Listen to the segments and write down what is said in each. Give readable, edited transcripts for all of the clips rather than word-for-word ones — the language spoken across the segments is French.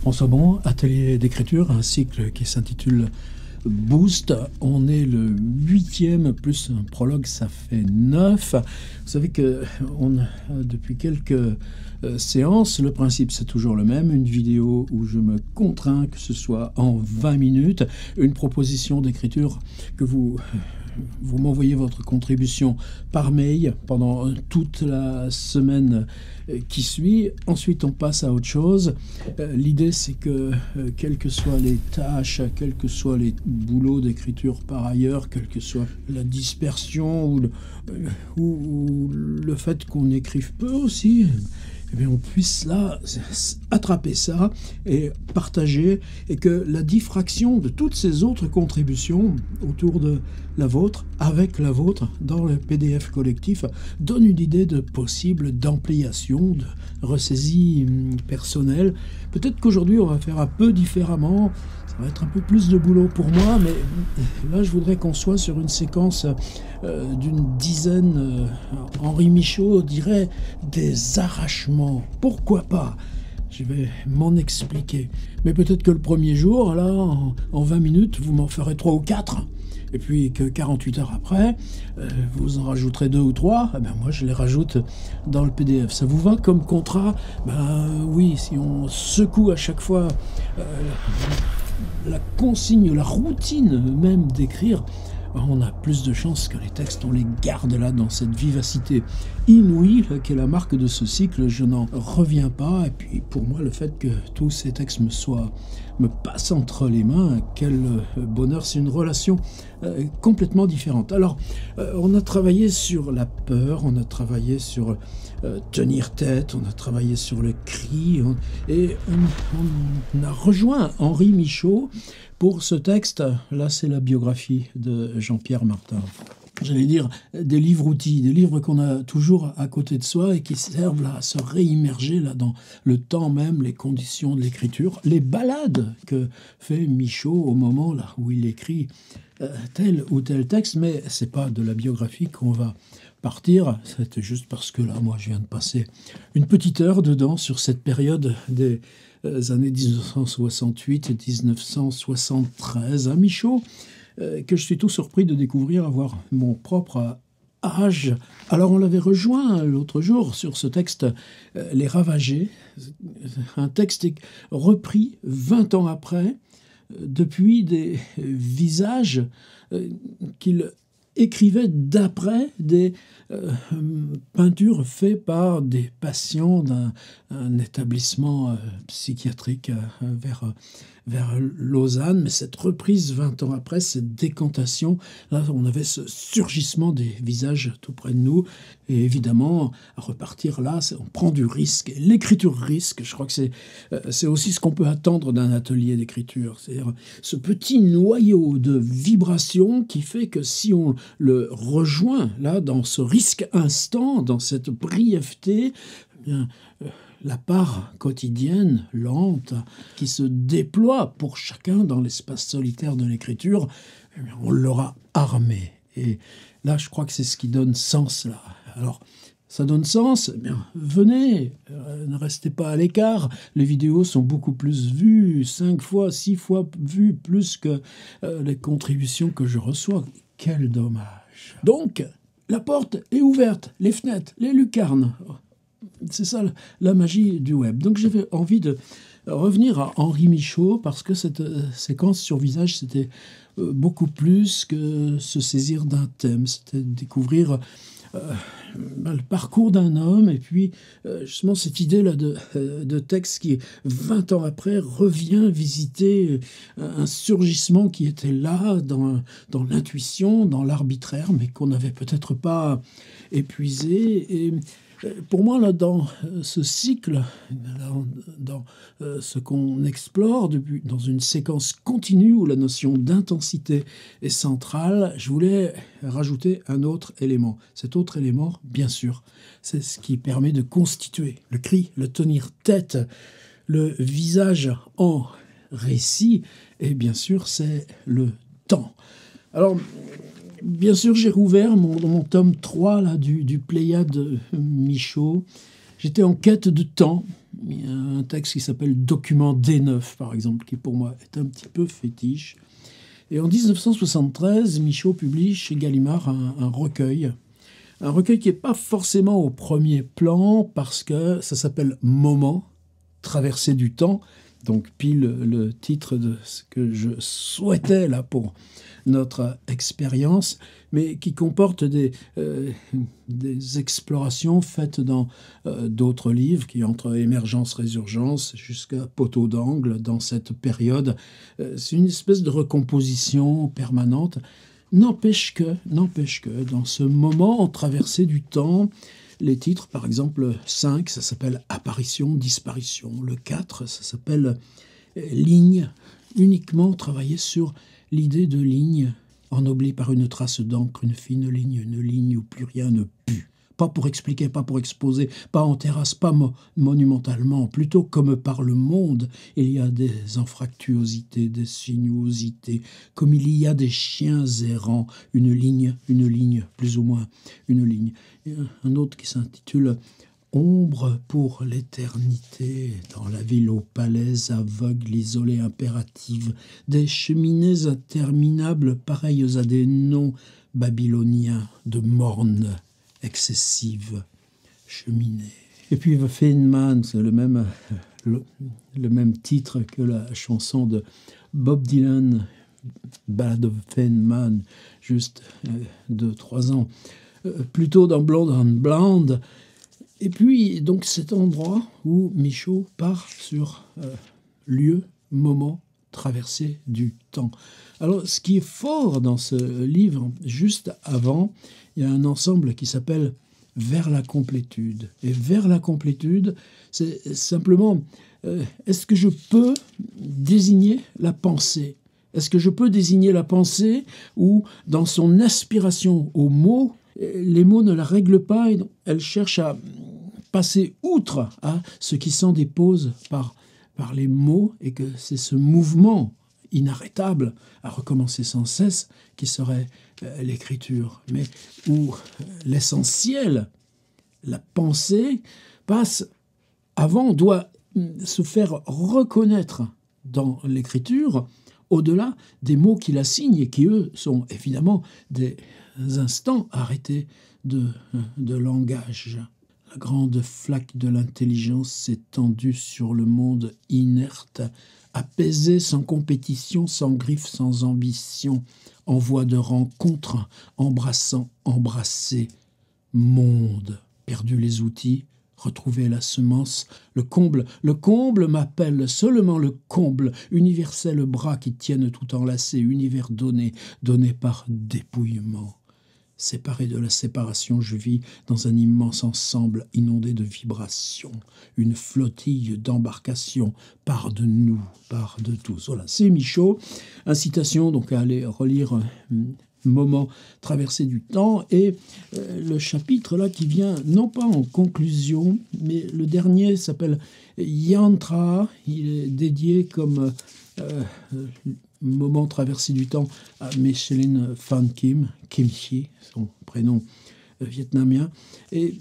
François Bon, atelier d'écriture, un cycle qui s'intitule Boost. On est le 8e, plus un prologue, ça fait 9. Vous savez que depuis quelques séances, le principe c'est toujours le même, une vidéo où je me contrains, que ce soit en 20 minutes, une proposition d'écriture que vous m'envoyez votre contribution par mail pendant toute la semaine qui suit. Ensuite, on passe à autre chose. L'idée, c'est que, quelles que soient les tâches, quels que soient les boulots d'écriture par ailleurs, quelle que soit la dispersion ou le fait qu'on écrive peu aussi, eh bien, on puisse là attraper ça et partager, et que la diffraction de toutes ces autres contributions autour de la vôtre, avec la vôtre, dans le PDF collectif, donne une idée de possible d'ampliation, de ressaisie personnelle. Peut-être qu'aujourd'hui, on va faire un peu différemment. Ça va être un peu plus de boulot pour moi, mais là, je voudrais qu'on soit sur une séquence d'une dizaine. Henri Michaud dirait des arrachements. Pourquoi pas ? Je vais m'en expliquer. Mais peut-être que le premier jour, là, en 20 minutes, vous m'en ferez 3 ou 4. Et puis que 48 heures après, vous en rajouterez 2 ou 3. Eh ben moi, je les rajoute dans le PDF. Ça vous va comme contrat ? Oui, si on secoue à chaque fois la consigne, la routine même d'écrire, on a plus de chances que les textes, on les garde là dans cette vivacité inouïe qui est la marque de ce cycle. Je n'en reviens pas. Et puis pour moi, le fait que tous ces textes me passent entre les mains, quel bonheur. C'est une relation complètement différente. Alors, on a travaillé sur la peur, on a travaillé sur tenir tête, on a travaillé sur le cri, et on a rejoint Henri Michaud pour ce texte. Là, c'est la biographie de Jean-Pierre Martin. J'allais dire des livres-outils, des livres qu'on a toujours à côté de soi et qui servent là, à se réimmerger là, dans le temps même, les conditions de l'écriture, les balades que fait Michaud au moment là, où il écrit tel ou tel texte. Mais c'est pas de la biographie qu'on va partir, c'est juste parce que là, moi, je viens de passer une petite heure dedans sur cette période des années 1968 et 1973 à Michaud, que je suis tout surpris de découvrir avoir mon propre âge. Alors on l'avait rejoint l'autre jour sur ce texte Les Ravagés, un texte repris 20 ans après, depuis des visages qu'il écrivait d'après des peintures faites par des patients d'un établissement psychiatrique vers Lausanne. Mais cette reprise 20 ans après, cette décantation, là on avait ce surgissement des visages tout près de nous, et évidemment à repartir là, on prend du risque, et l'écriture risque, je crois que c'est aussi ce qu'on peut attendre d'un atelier d'écriture, c'est-à-dire ce petit noyau de vibration qui fait que si on le rejoint là dans ce risque instant, dans cette brièveté, eh bien, la part quotidienne, lente, qui se déploie pour chacun dans l'espace solitaire de l'écriture, eh bien, on l'aura armé. Et là, je crois que c'est ce qui donne sens là. Alors, ça donne sens, eh bien, venez, ne restez pas à l'écart. Les vidéos sont beaucoup plus vues, 5 fois, 6 fois vues, plus que les contributions que je reçois. Quel dommage. Donc, la porte est ouverte, les fenêtres, les lucarnes. C'est ça la magie du web. Donc j'avais envie de revenir à Henri Michaud, parce que cette séquence sur visage, c'était beaucoup plus que se saisir d'un thème. C'était découvrir le parcours d'un homme, et puis justement cette idée-là de texte qui, 20 ans après, revient visiter un surgissement qui était là, dans l'intuition, dans l'arbitraire, mais qu'on n'avait peut-être pas épuisé. Et pour moi, là, dans ce cycle, dans ce qu'on explore dans une séquence continue où la notion d'intensité est centrale, je voulais rajouter un autre élément. Cet autre élément, bien sûr, c'est ce qui permet de constituer le cri, le tenir tête, le visage en récit, et bien sûr, c'est le temps. Alors, bien sûr, j'ai rouvert mon tome 3 là, du Pléiade Michaud. J'étais en quête de temps, il y a un texte qui s'appelle Document D9, par exemple, qui pour moi est un petit peu fétiche. Et en 1973, Michaud publie chez Gallimard un recueil. Un recueil qui n'est pas forcément au premier plan, parce que ça s'appelle Moment, traversée du temps. Donc pile le titre de ce que je souhaitais là pour notre expérience, mais qui comporte des explorations faites dans d'autres livres, qui entre Émergence-Résurgence jusqu'à Poteau d'angle dans cette période. C'est une espèce de recomposition permanente. N'empêche que, dans ce moment traversé du temps, les titres, par exemple, 5, ça s'appelle Apparition, Disparition. Le 4, ça s'appelle Ligne, uniquement travaillé sur l'idée de ligne, ennoblée par une trace d'encre, une fine ligne, une ligne où plus rien ne pue. Pas pour expliquer, pas pour exposer, pas en terrasse, pas monumentalement, plutôt comme par le monde, il y a des anfractuosités, des sinuosités, comme il y a des chiens errants, une ligne, plus ou moins une ligne. Et un autre qui s'intitule Ombre pour l'éternité, dans la ville aux palais aveugles, isolée, impérative, des cheminées interminables pareilles à des noms babyloniens de mornes excessive cheminée. Et puis Feynman, c'est le même titre que la chanson de Bob Dylan, Ballad of Feynman, juste 2-3 ans plus tôt dans Blonde on Blonde. Et puis donc cet endroit où Michaud part sur lieu, moment, traversée du temps. Alors ce qui est fort dans ce livre, juste avant, il y a un ensemble qui s'appelle « Vers la complétude ». Et « Vers la complétude », c'est simplement est-ce que je peux désigner la pensée ? Est-ce que je peux désigner la pensée où, dans son aspiration aux mots, les mots ne la règlent pas et elle cherche à passer outre à ce qui s'en dépose par les mots, et que c'est ce mouvement inarrêtable à recommencer sans cesse qui serait l'écriture, mais où l'essentiel, la pensée, passe avant, doit se faire reconnaître dans l'écriture, au-delà des mots qui la signent et qui, eux, sont évidemment des instants arrêtés de langage. La grande flaque de l'intelligence s'est tendue sur le monde inerte, apaisé, sans compétition, sans griffe, sans ambition, en voie de rencontre, embrassant, embrassé. Monde, perdu les outils, retrouver la semence, le comble m'appelle, seulement le comble, universel bras qui tiennent tout enlacé, univers donné par dépouillement. Séparé de la séparation, je vis dans un immense ensemble inondé de vibrations, une flottille d'embarcations, part de nous, part de tous. Voilà, c'est Michaud. Incitation donc à aller relire Moment traversé du temps, et le chapitre là qui vient non pas en conclusion, mais le dernier s'appelle Yantra. Il est dédié comme Moment traversé du temps à Micheline Phan Kim, Kimchi, son prénom vietnamien, et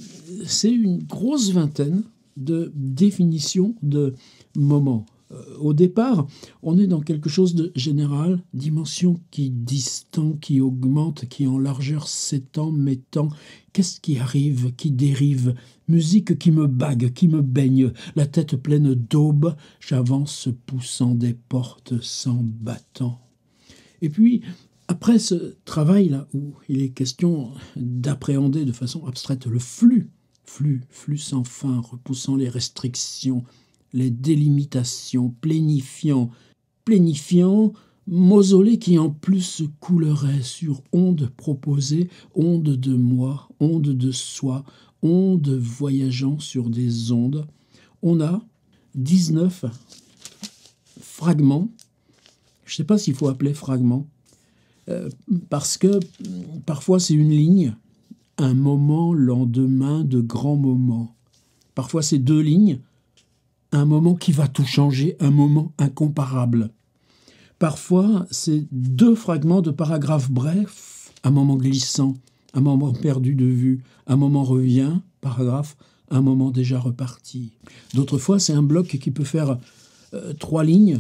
c'est une grosse vingtaine de définitions de moments. Au départ, on est dans quelque chose de général, dimension qui distend, qui augmente, qui en largeur s'étend, m'étend. Qu'est-ce qui arrive, qui dérive? Musique qui me bague, qui me baigne, la tête pleine d'aube, j'avance poussant des portes sans battant. Et puis, après ce travail-là, où il est question d'appréhender de façon abstraite le flux sans fin, repoussant les restrictions, les délimitations, planifiant, mausolée qui en plus coulerait sur ondes proposées, ondes de moi, ondes de soi, ondes voyageant sur des ondes. On a 19 fragments, je ne sais pas s'il faut appeler fragments, parce que parfois c'est une ligne, un moment, lendemain de grands moments. Parfois c'est 2 lignes, un moment qui va tout changer, un moment incomparable. Parfois, c'est 2 fragments de paragraphes brefs, un moment glissant, un moment perdu de vue, un moment revient, paragraphe, un moment déjà reparti. D'autres fois, c'est un bloc qui peut faire 3 lignes,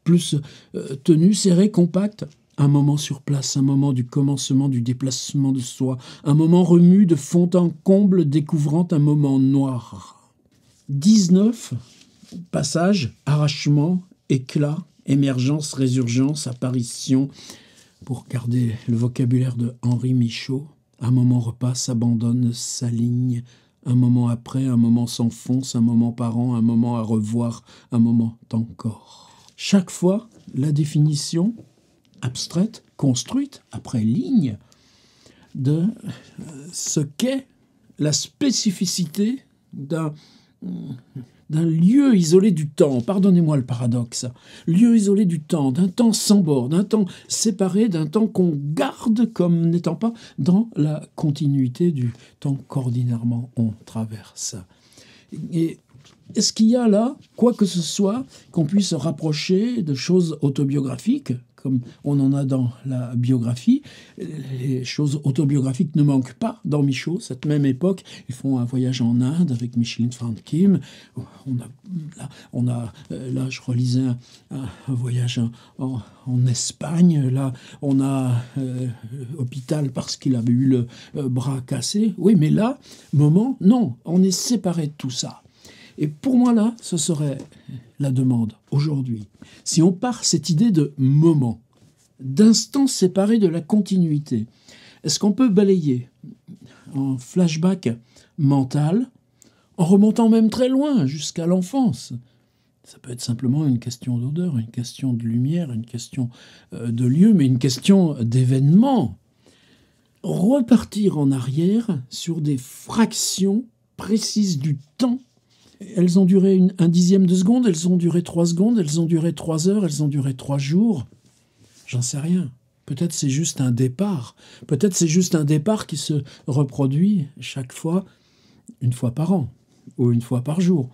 plus tenu, serré, compact. Un moment sur place, un moment du commencement du déplacement de soi, un moment remue de fond en comble, découvrant un moment noir. 19 passages, arrachement, éclat, émergence, résurgence, apparition, pour garder le vocabulaire de Henri Michaud. Un moment repasse, s'abandonne, s'aligne, un moment après, un moment s'enfonce, un moment par an, un moment à revoir, un moment encore. Chaque fois, la définition abstraite, construite après ligne, de ce qu'est la spécificité d'un lieu isolé du temps. Pardonnez-moi le paradoxe. Lieu isolé du temps, d'un temps sans bord, d'un temps séparé, d'un temps qu'on garde comme n'étant pas dans la continuité du temps qu'ordinairement on traverse. Et est-ce qu'il y a là, quoi que ce soit, qu'on puisse rapprocher de choses autobiographiques, comme on en a dans la biographie? Les choses autobiographiques ne manquent pas dans Michaud. Cette même époque, ils font un voyage en Inde avec Micheline Van Kim. Là, je relisais un voyage en Espagne. Là, on a hôpital parce qu'il avait eu le bras cassé. Oui, mais là, moment, non, on est séparés de tout ça. Et pour moi, là, ce serait la demande, aujourd'hui. Si on part cette idée de moment, d'instant séparé de la continuité, est-ce qu'on peut balayer en flashback mental, en remontant même très loin, jusqu'à l'enfance? Ça peut être simplement une question d'odeur, une question de lumière, une question de lieu, mais une question d'événement. Repartir en arrière sur des fractions précises du temps. Elles ont duré un dixième de seconde, elles ont duré 3 secondes, elles ont duré 3 heures, elles ont duré 3 jours. J'en sais rien. Peut-être c'est juste un départ. Peut-être c'est juste un départ qui se reproduit chaque fois, une fois par an ou une fois par jour.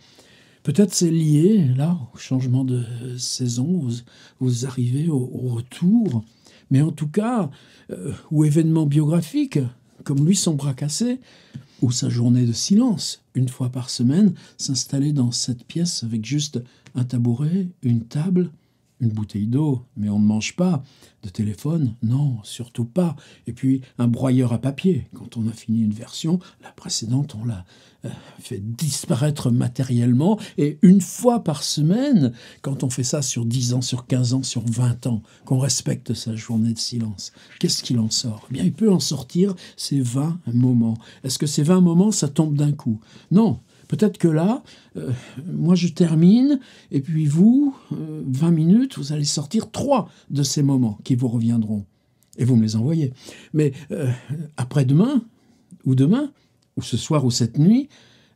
Peut-être c'est lié, là, au changement de saison, aux arrivées, au retour. Mais en tout cas, ou événement biographique, comme lui, son bras cassé, ou sa journée de silence, une fois par semaine, s'installer dans cette pièce avec juste un tabouret, une table, une bouteille d'eau, mais on ne mange pas, de téléphone, non, surtout pas, et puis un broyeur à papier. Quand on a fini une version, la précédente, on l'a fait disparaître matériellement, et une fois par semaine, quand on fait ça sur 10 ans, sur 15 ans, sur 20 ans, qu'on respecte sa journée de silence, qu'est-ce qu'il en sort? Eh bien, il peut en sortir ces 20 moments. Est-ce que ces 20 moments, ça tombe d'un coup? Non. Peut-être que là, moi je termine, et puis vous, 20 minutes, vous allez sortir 3 de ces moments qui vous reviendront. Et vous me les envoyez. Mais après-demain, ou demain, ou ce soir, ou cette nuit,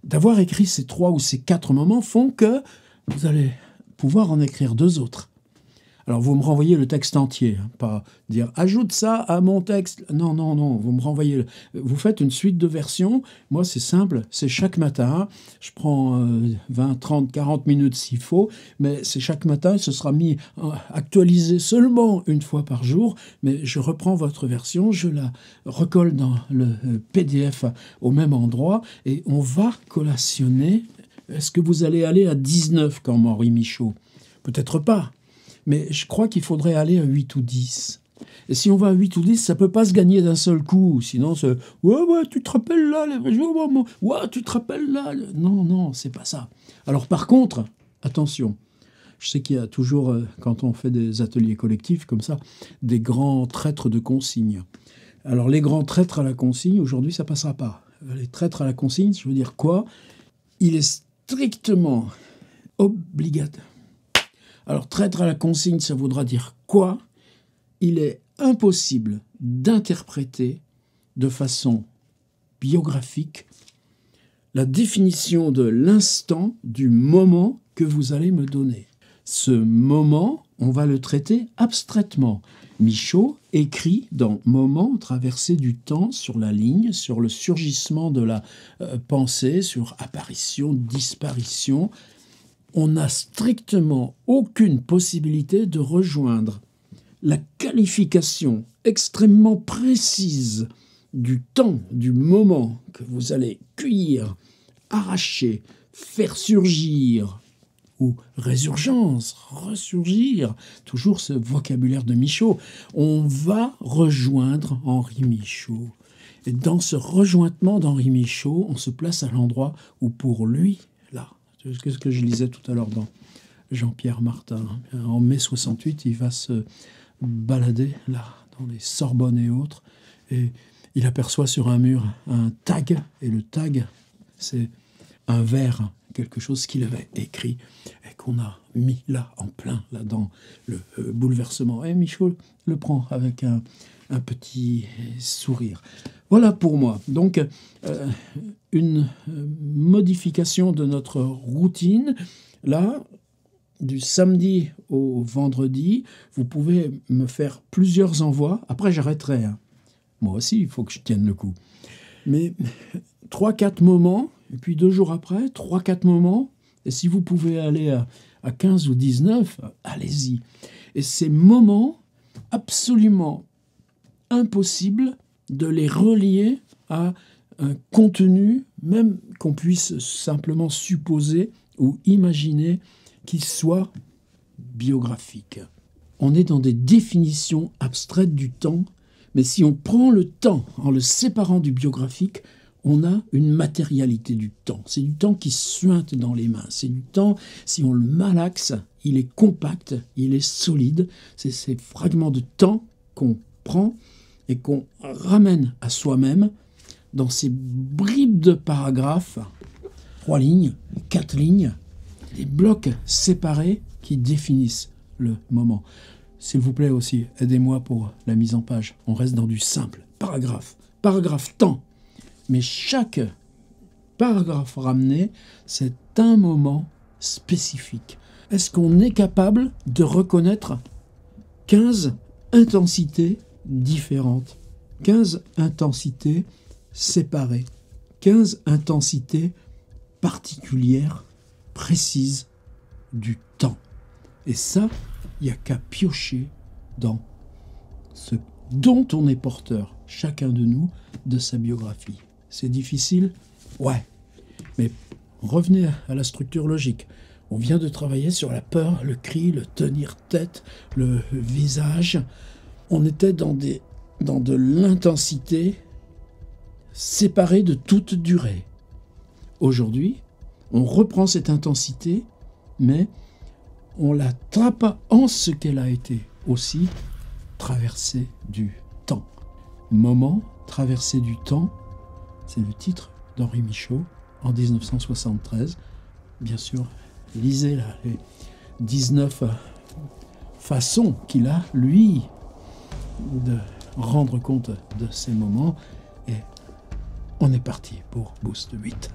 d'avoir écrit ces 3 ou ces 4 moments font que vous allez pouvoir en écrire 2 autres. Alors vous me renvoyez le texte entier, hein, pas dire « ajoute ça à mon texte ». Non, non, non, vous me renvoyez. Vous faites une suite de versions. Moi, c'est simple, c'est chaque matin. Je prends 20, 30, 40 minutes s'il faut, mais c'est chaque matin. Ce sera mis actualisé seulement une fois par jour, mais je reprends votre version, je la recolle dans le PDF au même endroit et on va collationner. Est-ce que vous allez aller à 19 comme Henri Michaud? Peut-être pas. Mais je crois qu'il faudrait aller à 8 ou 10. Et si on va à 8 ou 10, ça ne peut pas se gagner d'un seul coup. Sinon, c'est « ouais, tu te rappelles là, ouais, tu te rappelles là ». Non, non, c'est pas ça. Alors par contre, attention, je sais qu'il y a toujours, quand on fait des ateliers collectifs comme ça, des grands traîtres de consignes. Alors les grands traîtres à la consigne, aujourd'hui, ça ne passera pas. Les traîtres à la consigne, je veux dire quoi? Il est strictement obligatoire. Alors, traître à la consigne, ça voudra dire quoi? Il est impossible d'interpréter de façon biographique la définition de l'instant, du moment que vous allez me donner. Ce moment, on va le traiter abstraitement. Michaud écrit dans « Moment, traversée du temps » sur la ligne, sur le surgissement de la pensée, sur apparition, disparition. On n'a strictement aucune possibilité de rejoindre la qualification extrêmement précise du temps, du moment que vous allez cueillir, arracher, faire surgir, ou résurgence, ressurgir, toujours ce vocabulaire de Michaud, on va rejoindre Henri Michaud. Et dans ce rejointement d'Henri Michaud, on se place à l'endroit où pour lui, là, c'est ce que je lisais tout à l'heure dans Jean-Pierre Martin, en mai 68, il va se balader là, dans les Sorbonnes et autres, et il aperçoit sur un mur un tag, et le tag, c'est un vers, quelque chose qu'il avait écrit et qu'on a mis là, en plein, là, dans le bouleversement. Et Michaud le prend avec un petit sourire. Voilà pour moi. Donc, une modification de notre routine. Là, du samedi au vendredi, vous pouvez me faire plusieurs envois. Après, j'arrêterai. Hein. Moi aussi, il faut que je tienne le coup. Mais 3-4 moments, et puis 2 jours après, 3-4 moments, et si vous pouvez aller à 15 ou 19, allez-y. Et ces moments, absolument impossible de les relier à un contenu, même qu'on puisse simplement supposer ou imaginer qu'il soit biographique. On est dans des définitions abstraites du temps, mais si on prend le temps en le séparant du biographique, on a une matérialité du temps. C'est du temps qui suinte dans les mains. C'est du temps, si on le malaxe, il est compact, il est solide. C'est ces fragments de temps qu'on prend et qu'on ramène à soi-même dans ces bribes de paragraphes, 3 lignes, 4 lignes, des blocs séparés qui définissent le moment. S'il vous plaît aussi, aidez-moi pour la mise en page. On reste dans du simple. Paragraphe temps. Mais chaque paragraphe ramené, c'est un moment spécifique. Est-ce qu'on est capable de reconnaître 15 intensités différentes, 15 intensités séparées, 15 intensités particulières, précises du temps? Et ça, il n'y a qu'à piocher dans ce dont on est porteur, chacun de nous, de sa biographie. C'est difficile? Ouais. Mais revenez à la structure logique. On vient de travailler sur la peur, le cri, le tenir tête, le visage. On était dans de l'intensité séparée de toute durée. Aujourd'hui, on reprend cette intensité, mais on la trappe en ce qu'elle a été aussi, traversée du temps. Moment, traversée du temps, c'est le titre d'Henri Michaud en 1973. Bien sûr, lisez là, les 19 façons qu'il a, lui, de rendre compte de ces moments. Et on est parti pour Boost 8.